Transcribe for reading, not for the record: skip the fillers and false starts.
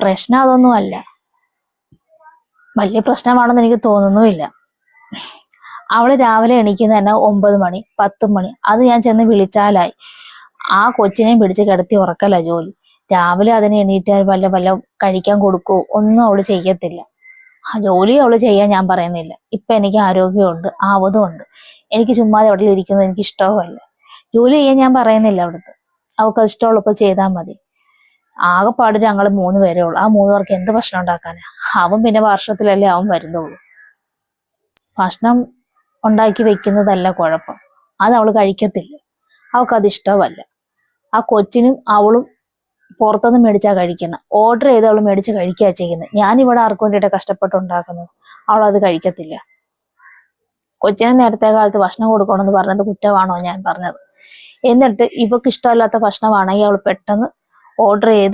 പ്രശ്നം അതൊന്നുമല്ല, വലിയ പ്രശ്നമാണെന്ന് എനിക്ക് തോന്നുന്നുമില്ല. അവള് രാവിലെ എണീക്കുന്ന തന്നെ 9 മണി 10 മണി, അത് ഞാൻ ചെന്ന് വിളിച്ചാലായി. ആ കൊച്ചിനെയും പിടിച്ച് കിടത്തി ഉറക്കല ജോലി. രാവിലെ അതിനെ എണീറ്റാൽ വല്ല വല്ല കഴിക്കാൻ കൊടുക്കോ ഒന്നും അവള് ചെയ്യത്തില്ല. ആ ജോലി അവള് ചെയ്യാൻ ഞാൻ പറയുന്നില്ല. ഇപ്പൊ എനിക്ക് ആരോഗ്യമുണ്ട്, ആവതുമുണ്ട്. എനിക്ക് ചുമ്മാതെ അവിടെ ഇരിക്കുന്നത് എനിക്ക് ഇഷ്ടവുമല്ല. ജോലി ചെയ്യാൻ ഞാൻ പറയുന്നില്ല അവിടുത്തെ. അവൾക്ക് അത് ഇഷ്ടമുള്ളപ്പോ ചെയ്താൽ മതി. ആകെപ്പാട് ഞങ്ങൾ 3 പേരേ ഉള്ളൂ. ആ 3 പേർക്ക് എന്ത് ഭക്ഷണം ഉണ്ടാക്കാനാ? അവൻ പിന്നെ വർഷത്തിലല്ലേ അവൻ വരുന്നുള്ളൂ. ഭക്ഷണം ഉണ്ടാക്കി വെക്കുന്നതല്ല കുഴപ്പം, അത് അവള് കഴിക്കത്തില്ല. അവൾക്കത് ഇഷ്ടമല്ല. ആ കൊച്ചിനും അവളും പുറത്തുനിന്ന് മേടിച്ചാ കഴിക്കുന്നത്. ഓർഡർ ചെയ്ത് അവള് മേടിച്ച് കഴിക്കുക ചെയ്യുന്നത്. ഞാനിവിടെ ആർക്കു വേണ്ടിയിട്ട് കഷ്ടപ്പെട്ടുണ്ടാക്കുന്നത്. അവളത് കഴിക്കത്തില്ല. കൊച്ചിനെ നേരത്തെ കാലത്ത് ഭക്ഷണം കൊടുക്കണമെന്ന് പറഞ്ഞത് കുറ്റമാണോ ഞാൻ പറഞ്ഞത്? എന്നിട്ട് ഇവക്ക് ഇഷ്ടമല്ലാത്ത ഭക്ഷണമാണെങ്കിൽ അവൾ പെട്ടെന്ന് ഓർഡർ ചെയ്ത്